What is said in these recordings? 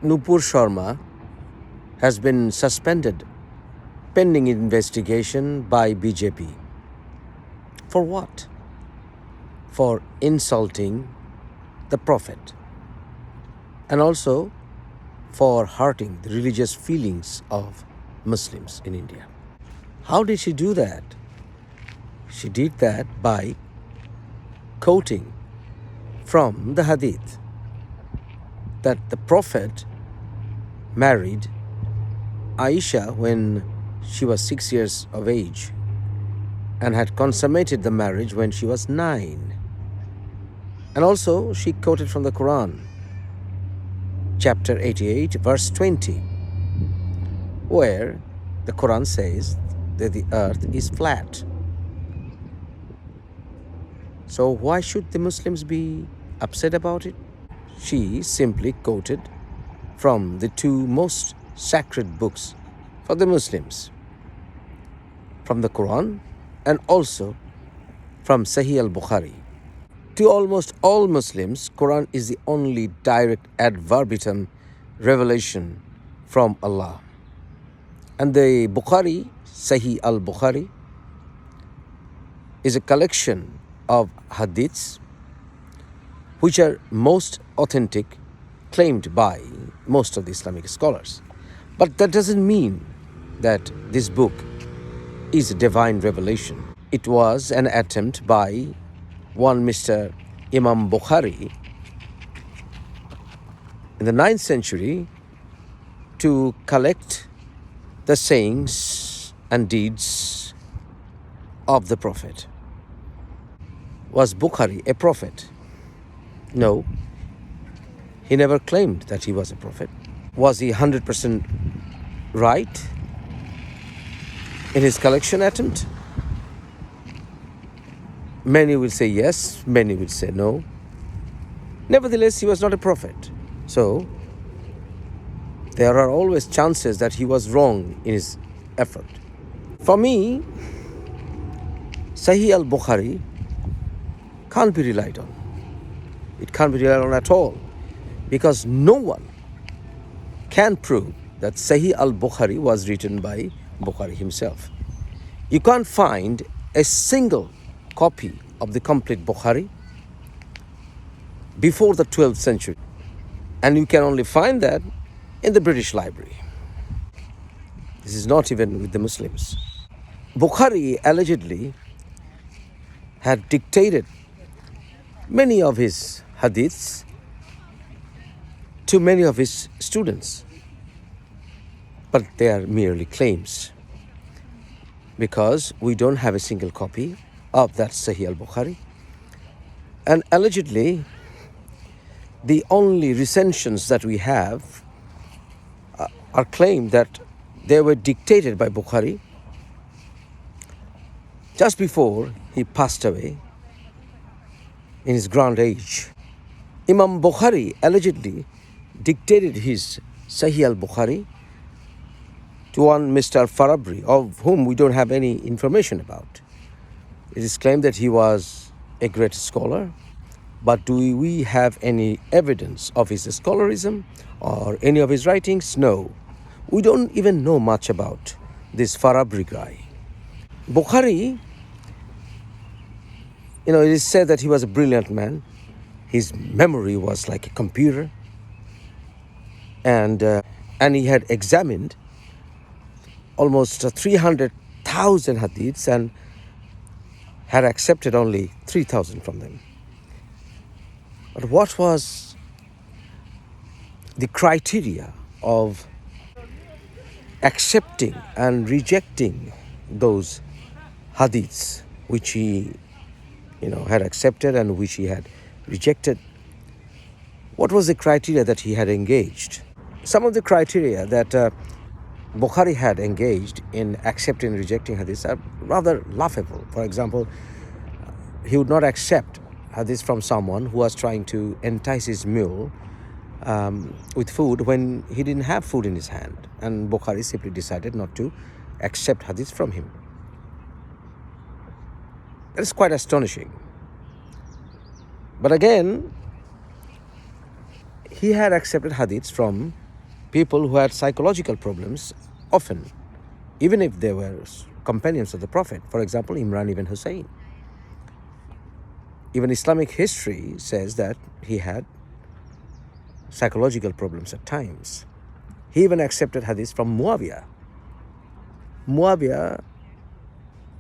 Nupur Sharma has been suspended pending investigation by BJP. For what? For insulting the Prophet and also for hurting the religious feelings of Muslims in India. How did she do that? She did that by quoting from the hadith that the Prophet married Aisha when she was 6 years of age and had consummated the marriage when she was 9. And also she quoted from the Quran, chapter 88, verse 20, where the Quran says that the earth is flat. So why should the Muslims be upset about it? She simply quoted from the two most sacred books for the Muslims, from the Quran and also from Sahih al-Bukhari. To almost all Muslims, Quran is the only direct ad verbatim revelation from Allah. And the Bukhari, Sahih al-Bukhari, is a collection of hadiths which are most authentic, claimed by most of the Islamic scholars. But that doesn't mean that this book is a divine revelation. It was an attempt by one Mr. Imam Bukhari in the 9th century to collect the sayings and deeds of the Prophet. Was Bukhari a prophet? No. He never claimed that he was a prophet. Was he 100% right in his collection attempt? Many will say yes, many will say no. Nevertheless, he was not a prophet. So, there are always chances that he was wrong in his effort. For me, Sahih al-Bukhari can't be relied on. It can't be relied on at all, because no one can prove that Sahih al-Bukhari was written by Bukhari himself. You can't find a single copy of the complete Bukhari before the 12th century. And you can only find that in the British Library. This is not even with the Muslims. Bukhari allegedly had dictated many of his hadiths to many of his students. But they are merely claims, because we don't have a single copy of that Sahih al-Bukhari. And allegedly, the only recensions that we have are claimed that they were dictated by Bukhari just before he passed away in his grand age. Imam Bukhari allegedly dictated his Sahih al-Bukhari to one Mr. Farabri, of whom we don't have any information about. It is claimed that he was a great scholar, but do we have any evidence of his scholarism or any of his writings? No. We don't even know much about this Farabri guy. Bukhari, it is said that he was a brilliant man. His memory was like a computer. And he had examined almost 300,000 hadiths and had accepted only 3,000 from them. But what was the criteria of accepting and rejecting those hadiths which he had accepted and which he had rejected? What was the criteria that he had engaged? Some of the criteria that Bukhari had engaged in accepting and rejecting hadiths are rather laughable. For example, he would not accept hadith from someone who was trying to entice his mule with food when he didn't have food in his hand, and Bukhari simply decided not to accept hadith from him. That is quite astonishing. But again, he had accepted hadiths from people who had psychological problems, often, even if they were companions of the Prophet. For example, Imran ibn Hussein. Even Islamic history says that he had psychological problems at times. He even accepted hadith from Muawiyah. Muawiyah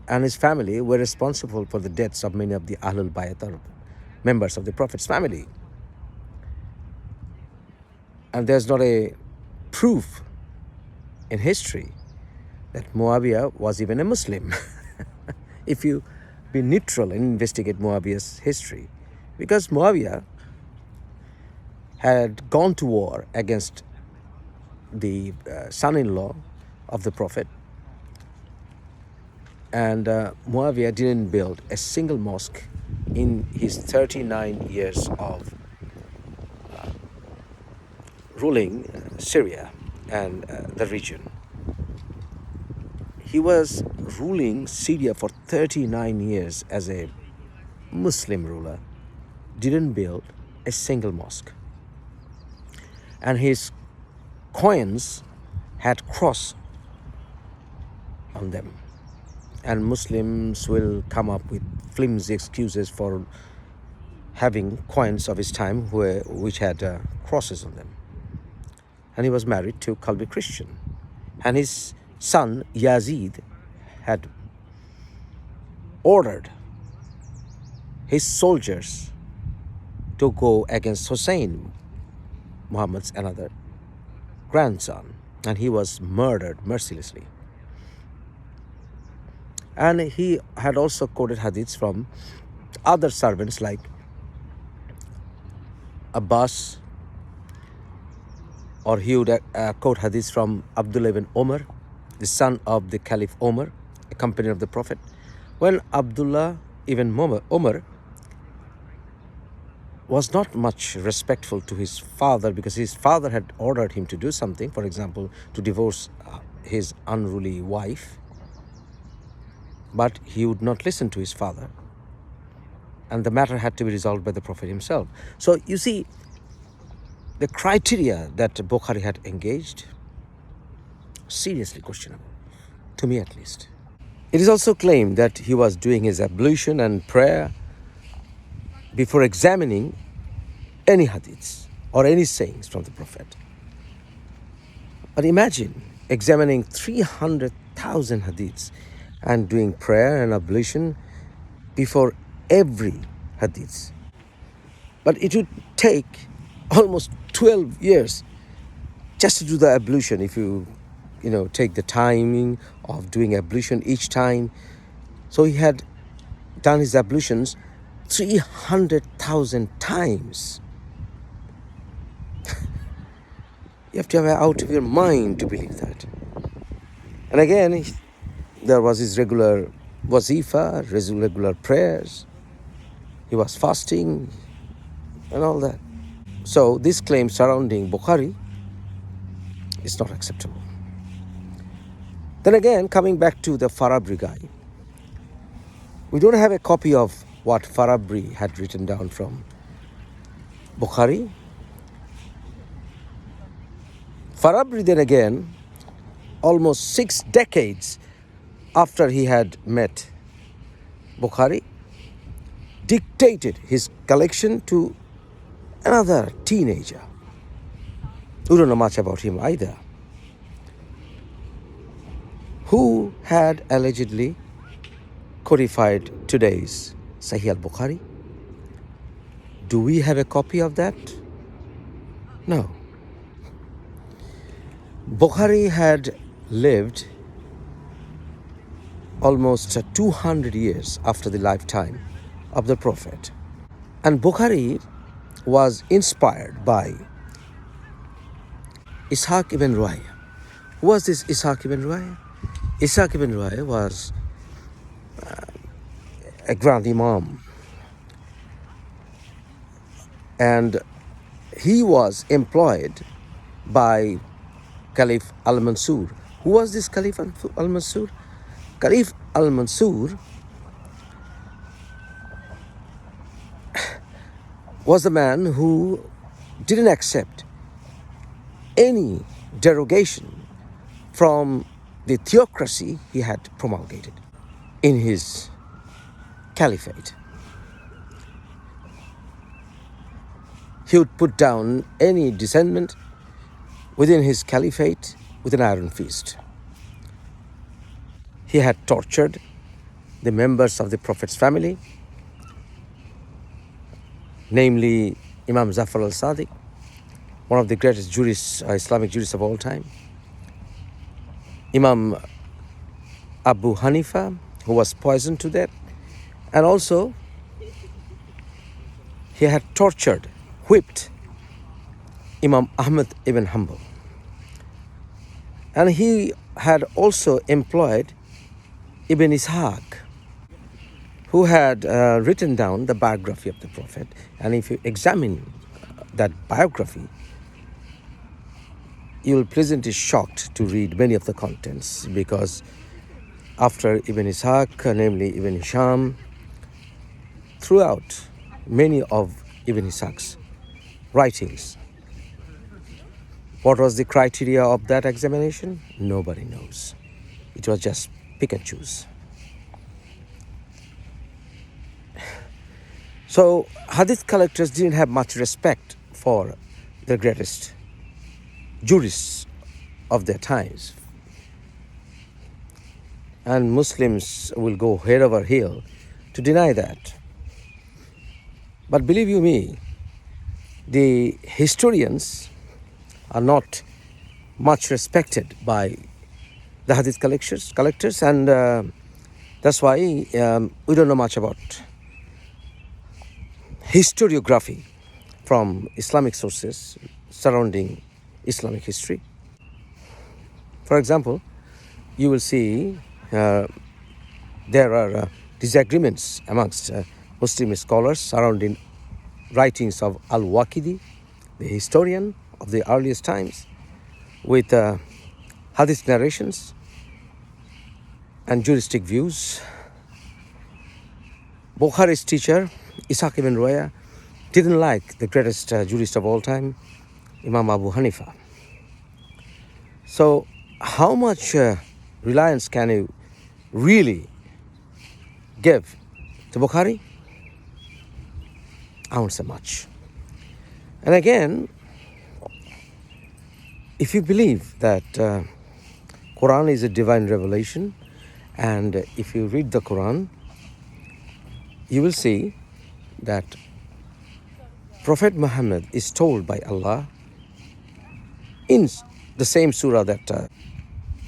and his family were responsible for the deaths of many of the Ahlul Bayt, or members of the Prophet's family. And there's not a proof in history that Muawiyah was even a Muslim. If you be neutral and investigate Muawiyah's history, because Muawiyah had gone to war against the son-in-law of the Prophet, and Muawiyah didn't build a single mosque in his 39 years of ruling Syria and the region. He was ruling Syria for 39 years as a Muslim ruler, didn't build a single mosque. And his coins had cross on them. And Muslims will come up with flimsy excuses for having coins of his time which had crosses on them. And he was married to Kalbi Christian. And his son Yazid had ordered his soldiers to go against Hussein, Muhammad's another grandson, and he was murdered mercilessly. And he had also quoted hadiths from other servants like Abbas, or he would quote hadiths from Abdullah ibn Umar, the son of the Caliph Umar, a companion of the Prophet. When Abdullah ibn Umar was not much respectful to his father, because his father had ordered him to do something, for example, to divorce his unruly wife, but he would not listen to his father, and the matter had to be resolved by the Prophet himself. So you see, the criteria that Bukhari had engaged, seriously questionable, to me at least. It is also claimed that he was doing his ablution and prayer before examining any hadiths or any sayings from the Prophet. But imagine examining 300,000 hadiths and doing prayer and ablution before every hadith. But it would take almost 12 years just to do the ablution. If you take the timing of doing ablution each time. So he had done his ablutions 300,000 times. You have to have it out of your mind to believe that. And again, there was his regular wazifa, regular prayers. He was fasting and all that. So this claim surrounding Bukhari is not acceptable. Then again, coming back to the Farabri guy, we don't have a copy of what Farabri had written down from Bukhari. Farabri then again, almost 6 decades after he had met Bukhari, dictated his collection to another teenager. We don't know much about him either, who had allegedly codified today's Sahih al-Bukhari. Do we have a copy of that? No. Bukhari had lived almost 200 years after the lifetime of the Prophet. And Bukhari was inspired by Ishaq ibn Ruwayh. Who was this Ishaq ibn Ruwayh? Ishaq ibn Ruwayh was a grand imam, and he was employed by Caliph al-Mansur. Who was this Caliph al-Mansur? Caliph al-Mansur was the man who didn't accept any derogation from the theocracy he had promulgated in his caliphate. He would put down any dissentient within his caliphate with an iron fist. He had tortured the members of the Prophet's family, namely Imam Zafar al-Sadiq, one of the greatest jurists, Islamic jurists of all time, Imam Abu Hanifa, who was poisoned to death, and also he had tortured, whipped Imam Ahmad ibn Hanbal. And he had also employed Ibn Ishaq, who had written down the biography of the Prophet. And if you examine that biography, you will be pleasantly shocked to read many of the contents, because after Ibn Ishaq, namely Ibn Hisham, throughout many of Ibn Ishaq's writings, what was the criteria of that examination? Nobody knows. It was just pick and choose. So hadith collectors didn't have much respect for the greatest jurists of their times. And Muslims will go head over heel to deny that. But believe you me, the historians are not much respected by the hadith collectors, and that's why we don't know much about historiography from Islamic sources surrounding Islamic history. For example, you will see there are disagreements amongst Muslim scholars surrounding writings of Al-Waqidi, the historian of the earliest times, with hadith narrations and juristic views. Bukhari's teacher, Ishaq ibn Ruwaya, didn't like the greatest jurist of all time, Imam Abu Hanifa. So how much reliance can you really give to Bukhari? I won't say much. And again, if you believe that Quran is a divine revelation, and if you read the Quran, you will see that Prophet Muhammad is told by Allah in the same surah that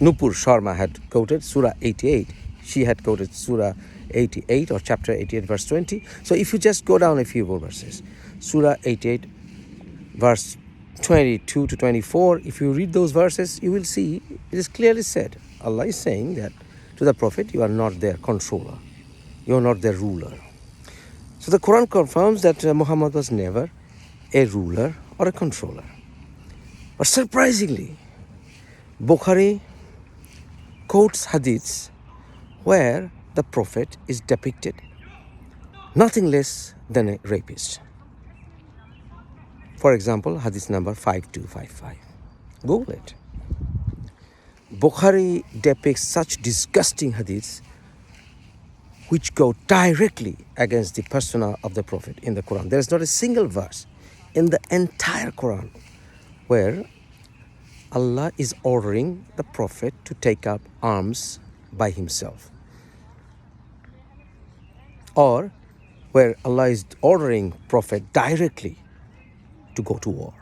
Nupur Sharma had quoted, Surah 88. She had quoted Surah 88 or chapter 88 verse 20. So if you just go down a few more verses, Surah 88 verse 22 to 24, if you read those verses, you will see it is clearly said. Allah is saying that to the Prophet, you are not their controller, you are not their ruler. So the Quran confirms that Muhammad was never a ruler or a controller. But surprisingly, Bukhari quotes hadiths where the Prophet is depicted nothing less than a rapist. For example, hadith number 5255. Google it. Bukhari depicts such disgusting hadiths which go directly against the persona of the Prophet in the Quran. There is not a single verse in the entire Quran where Allah is ordering the Prophet to take up arms by himself, or where Allah is ordering Prophet directly to go to war,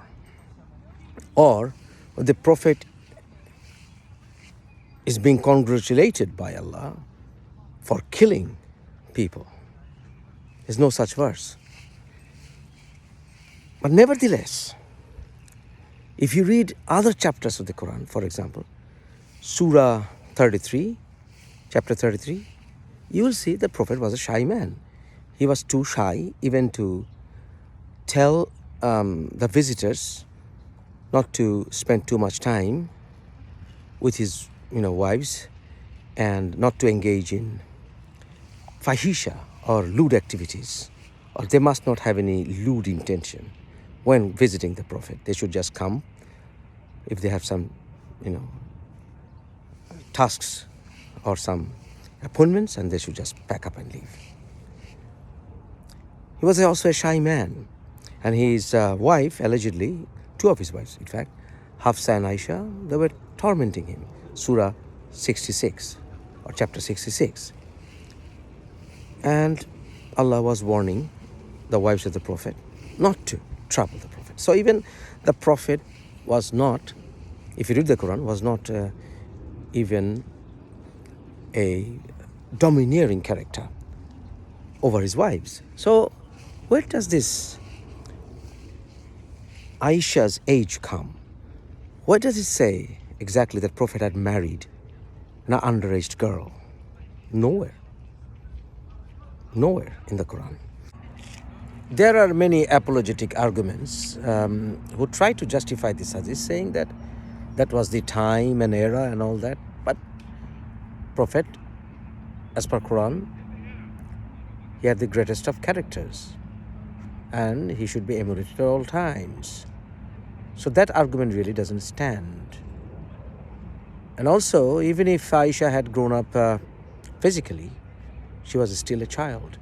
or the Prophet is being congratulated by Allah for killing people. There's no such verse. But nevertheless, if you read other chapters of the Quran, for example, Surah 33, chapter 33, you will see the Prophet was a shy man. He was too shy even to tell the visitors not to spend too much time with his wives, and not to engage in fahisha or lewd activities, or they must not have any lewd intention when visiting the Prophet. They should just come if they have some, you know, tasks or some appointments, and they should just pack up and leave. He was also a shy man, and his wife, allegedly, two of his wives, in fact, Hafsa and Aisha, they were tormenting him. Surah 66 or chapter 66. And Allah was warning the wives of the Prophet not to trouble the Prophet. So even the Prophet was not, if you read the Quran, was not even a domineering character over his wives. So where does this Aisha's age come? Where does it say exactly that Prophet had married an underage girl? Nowhere. Nowhere in the Quran. There are many apologetic arguments who try to justify this hadith, saying that that was the time and era and all that. But Prophet, as per Quran, he had the greatest of characters and he should be emulated at all times. So that argument really doesn't stand. And also, even if Aisha had grown up physically, she was still a child,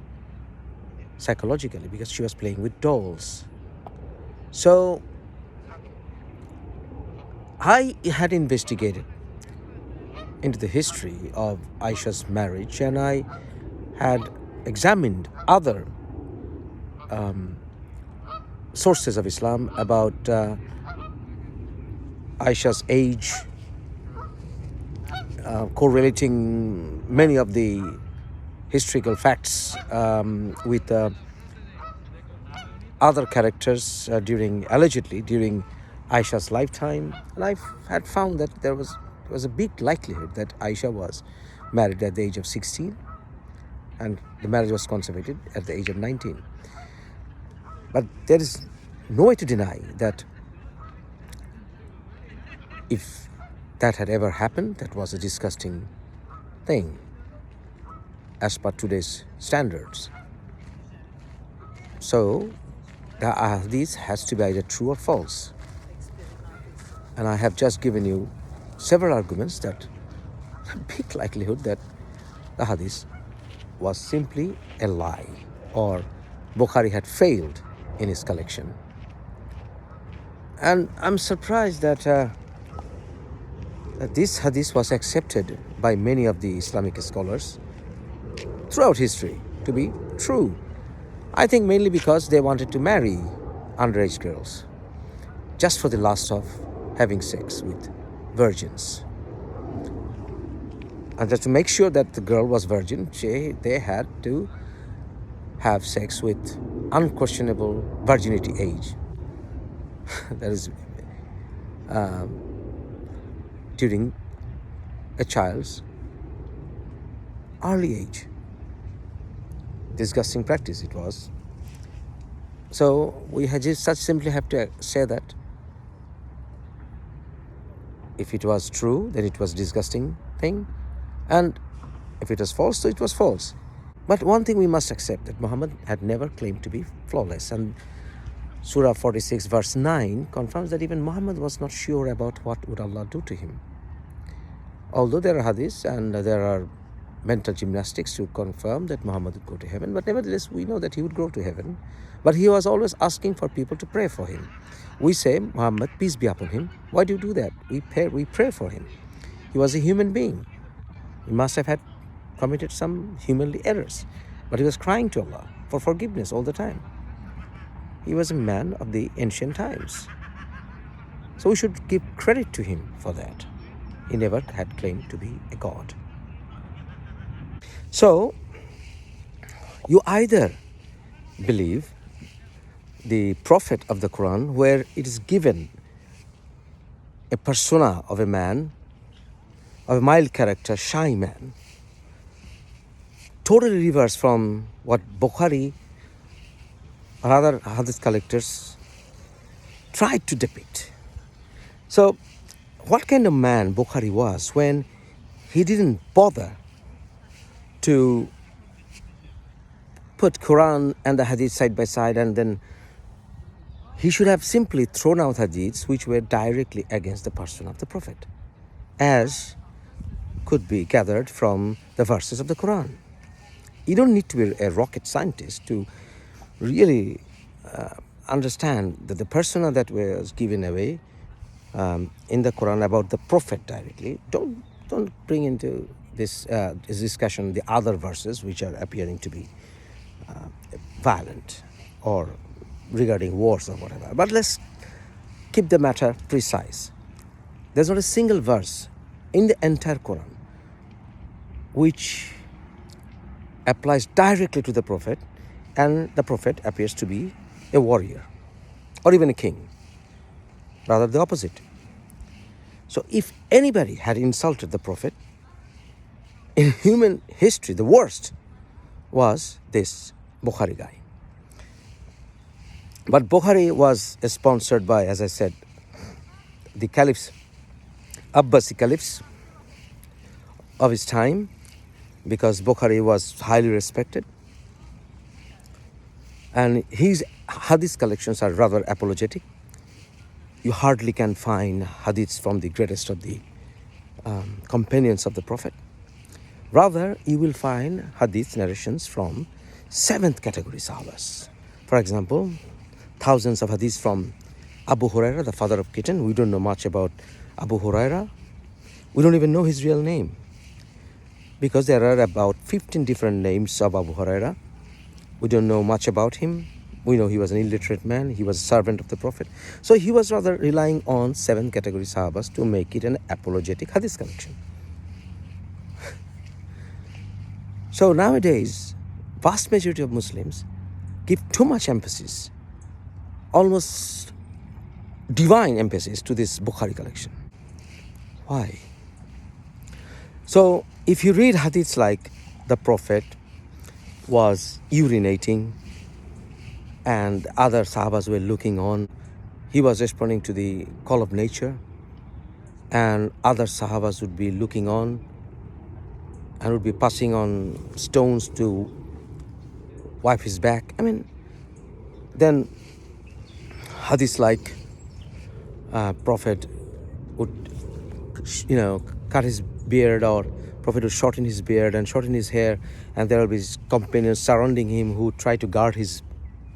psychologically, because she was playing with dolls. So I had investigated into the history of Aisha's marriage, and I had examined other sources of Islam about Aisha's age, correlating many of the historical facts with other characters allegedly during Aisha's lifetime, and I had found that there was a big likelihood that Aisha was married at the age of 16 and the marriage was consummated at the age of 19. But there is no way to deny that if that had ever happened, that was a disgusting thing as per today's standards. So this has to be either true or false. And I have just given you several arguments that a big likelihood that the hadith was simply a lie, or Bukhari had failed in his collection. And I'm surprised that this hadith was accepted by many of the Islamic scholars throughout history to be true. I think mainly because they wanted to marry underage girls just for the lust of having sex with virgins. And just to make sure that the girl was virgin, they had to have sex with unquestionable virginity age. That is during a child's early age. Disgusting practice it was. So we just simply have to say that if it was true, then it was a disgusting thing, and if it was false, so it was false. But one thing we must accept, that Muhammad had never claimed to be flawless, and Surah 46 verse 9 confirms that even Muhammad was not sure about what would Allah do to him. Although there are hadiths and there are mental gymnastics to confirm that Muhammad would go to heaven, but nevertheless we know that he would go to heaven. But he was always asking for people to pray for him. We say, Muhammad, peace be upon him. Why do you do that? We pray for him. He was a human being. He must have had committed some humanly errors, but he was crying to Allah for forgiveness all the time. He was a man of the ancient times. So we should give credit to him for that. He never had claimed to be a god. So, you either believe the prophet of the Quran, where it is given a persona of a man, of a mild character, shy man, totally reverse from what Bukhari or other hadith collectors tried to depict. So, what kind of man Bukhari was when he didn't bother to put Quran and the hadith side by side, and then he should have simply thrown out hadiths which were directly against the person of the Prophet, as could be gathered from the verses of the Quran. You don't need to be a rocket scientist to really understand that the persona that was given away in the Quran about the Prophet directly. Don't bring into this discussion the other verses which are appearing to be violent or regarding wars or whatever. But let's keep the matter precise. There's not a single verse in the entire Quran which applies directly to the Prophet, and the Prophet appears to be a warrior or even a king. Rather the opposite. So if anybody had insulted the Prophet in human history, the worst was this Bukhari guy. But Bukhari was sponsored by, as I said, the caliphs, Abbasi caliphs of his time, because Bukhari was highly respected. And his hadith collections are rather apologetic. You hardly can find hadiths from the greatest of the companions of the Prophet. Rather, you will find hadith narrations from seventh category Sahabas. For example, thousands of hadiths from Abu Huraira, the father of kitten. We don't know much about Abu Huraira. We don't even know his real name, because there are about 15 different names of Abu Huraira. We don't know much about him. We know he was an illiterate man. He was a servant of the Prophet. So he was rather relying on seven category Sahabas to make it an apologetic hadith collection. So nowadays, vast majority of Muslims give too much emphasis, almost divine emphasis, to this Bukhari collection. Why? So if you read hadiths like the Prophet was urinating and other Sahabas were looking on, he was responding to the call of nature, and other Sahabas would be looking on and would be passing on stones to wipe his back. I mean, then hadiths like Prophet would, cut his beard, or Prophet would shorten his beard and shorten his hair, and there will be his companions surrounding him who try to guard his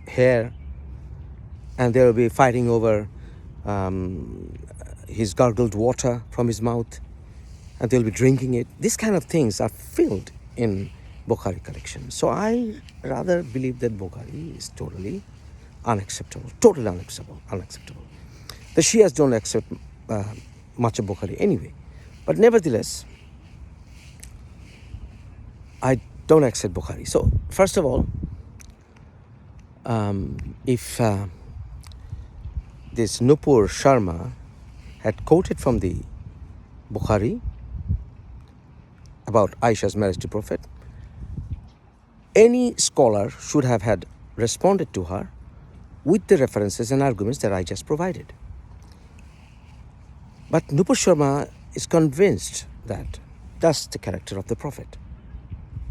hair, and they will be fighting over his gargled water from his mouth, and they'll be drinking it. These kind of things are filled in Bukhari collection. So I rather believe that Bukhari is totally unacceptable. Totally unacceptable. The Shias don't accept much of Bukhari anyway. But nevertheless, I don't accept Bukhari. So first of all, if this Nupur Sharma had quoted from the Bukhari about Aisha's marriage to Prophet, any scholar should have had responded to her with the references and arguments that I just provided. But Nupur Sharma is convinced that that's the character of the Prophet,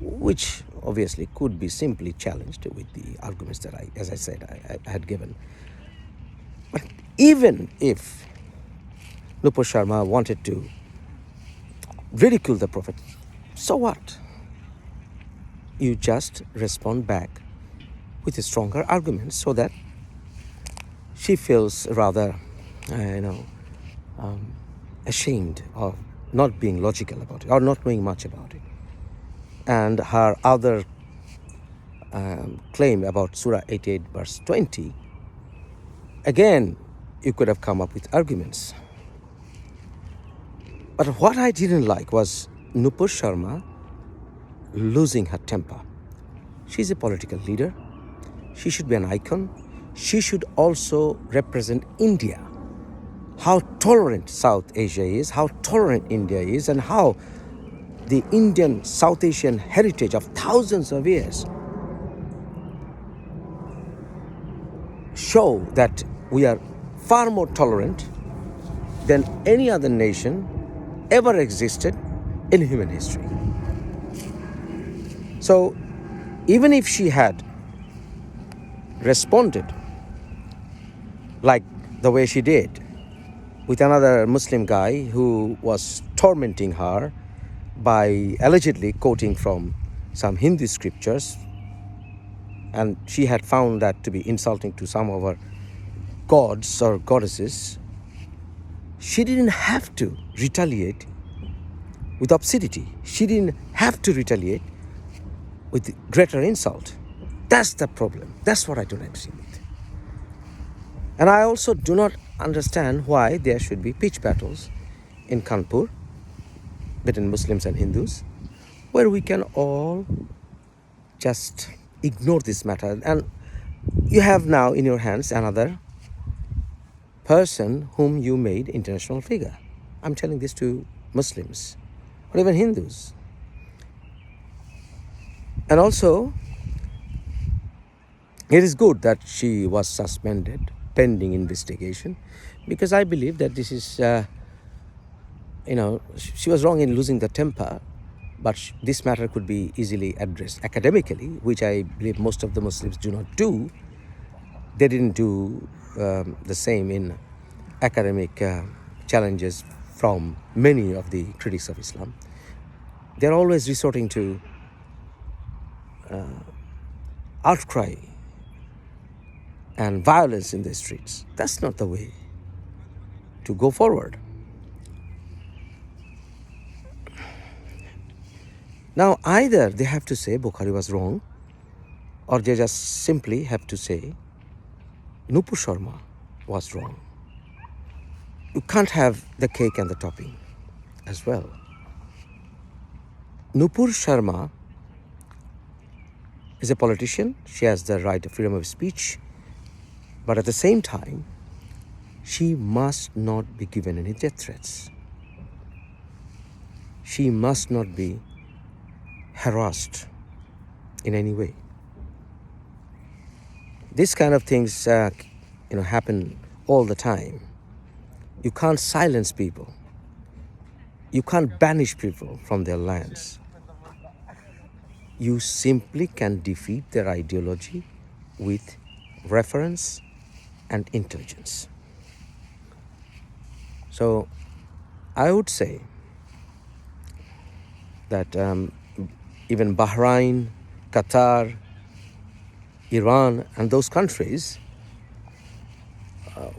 which obviously could be simply challenged with the arguments that I had given. But even if Nupur Sharma wanted to ridicule the Prophet, so what? You just respond back with a stronger argument so that she feels rather, ashamed of not being logical about it or not knowing much about it. And her other claim about Surah 88 verse 20, again, you could have come up with arguments. But what I didn't like was Nupur Sharma losing her temper. She's a political leader. She should be an icon. She should also represent India. How tolerant South Asia is, how tolerant India is, and how the Indian South Asian heritage of thousands of years show that we are far more tolerant than any other nation ever existed in human history. So even if she had responded like the way she did with another Muslim guy who was tormenting her by allegedly quoting from some Hindu scriptures, and she had found that to be insulting to some of her gods or goddesses. She didn't have to retaliate with obscenity. She didn't have to retaliate with greater insult. That's the problem. That's what I don't agree with. And I also do not understand why there should be pitch battles in Kanpur between Muslims and Hindus, where we can all just ignore this matter. And you have now in your hands another person whom you made international figure. I'm telling this to Muslims or even Hindus. And also, it is good that she was suspended pending investigation, because I believe that this is, she was wrong in losing the temper, but this matter could be easily addressed academically, which I believe most of the Muslims do not do. They didn't do the same in academic challenges from many of the critics of Islam. They're always resorting to outcry and violence in the streets. That's not the way to go forward. Now, either they have to say Bukhari was wrong, or they just simply have to say Nupur Sharma was wrong. You can't have the cake and the topping as well. Nupur Sharma is a politician. She has the right of freedom of speech. But at the same time, she must not be given any death threats. She must not be harassed in any way. These kind of things happen all the time. You can't silence people. You can't banish people from their lands. You simply can defeat their ideology with reference and intelligence. So I would say that even Bahrain, Qatar, Iran, and those countries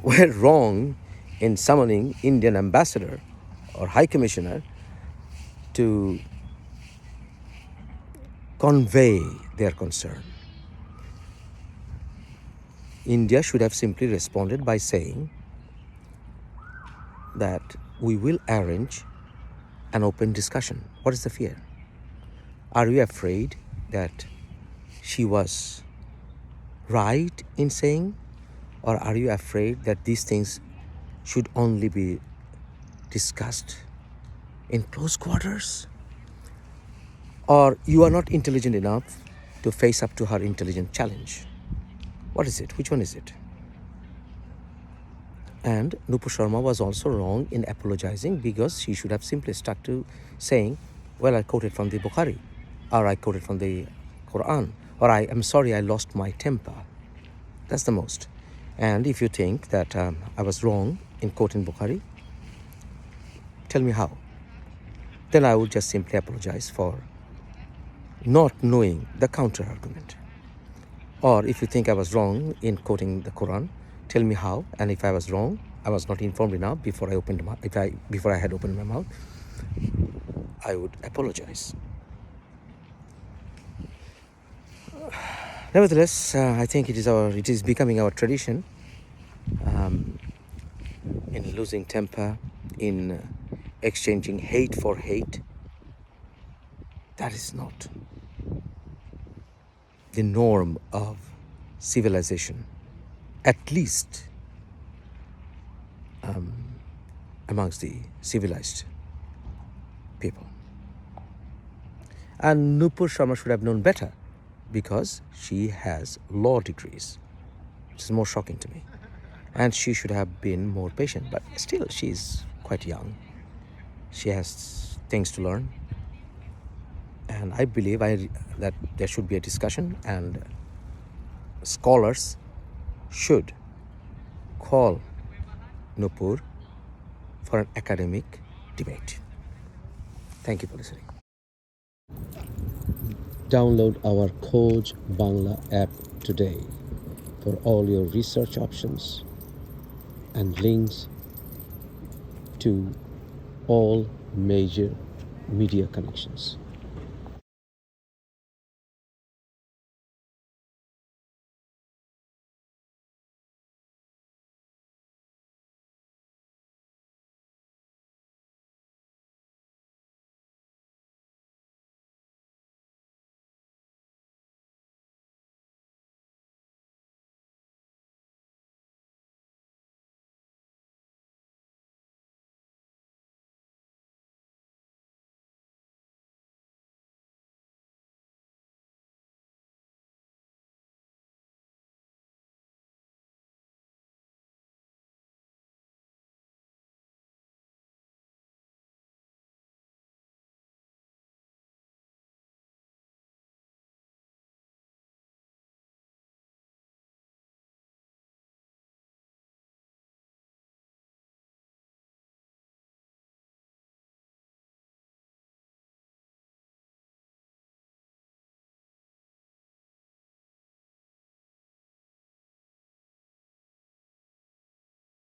were wrong in summoning Indian ambassador or high commissioner to convey their concern. India should have simply responded by saying that we will arrange an open discussion. What is the fear? Are you afraid that she was right in saying, or are you afraid that these things should only be discussed in close quarters? Or you are not intelligent enough to face up to her intelligent challenge? What is it? Which one is it? And Nupur Sharma was also wrong in apologizing, because she should have simply stuck to saying, well, I quoted from the Bukhari, or I quoted from the Quran, or I am sorry, I lost my temper. That's the most. And if you think that I was wrong in quoting Bukhari, tell me how. Then I would just simply apologize for not knowing the counter argument. Or if you think I was wrong in quoting the Quran, tell me how. And if I was wrong, I was not informed enough before I had opened my mouth, I would apologize. Nevertheless, I think it is becoming our tradition in losing temper, in exchanging hate for hate. That is not the norm of civilization, at least amongst the civilized people. And Nupur Sharma should have known better, because she has law degrees, which is more shocking to me. And she should have been more patient, but still she's quite young. She has things to learn. And I believe that there should be a discussion, and scholars should call Nupur for an academic debate. Thank you for listening. Download our Khoj Bangla app today for all your research options and links to all major media connections.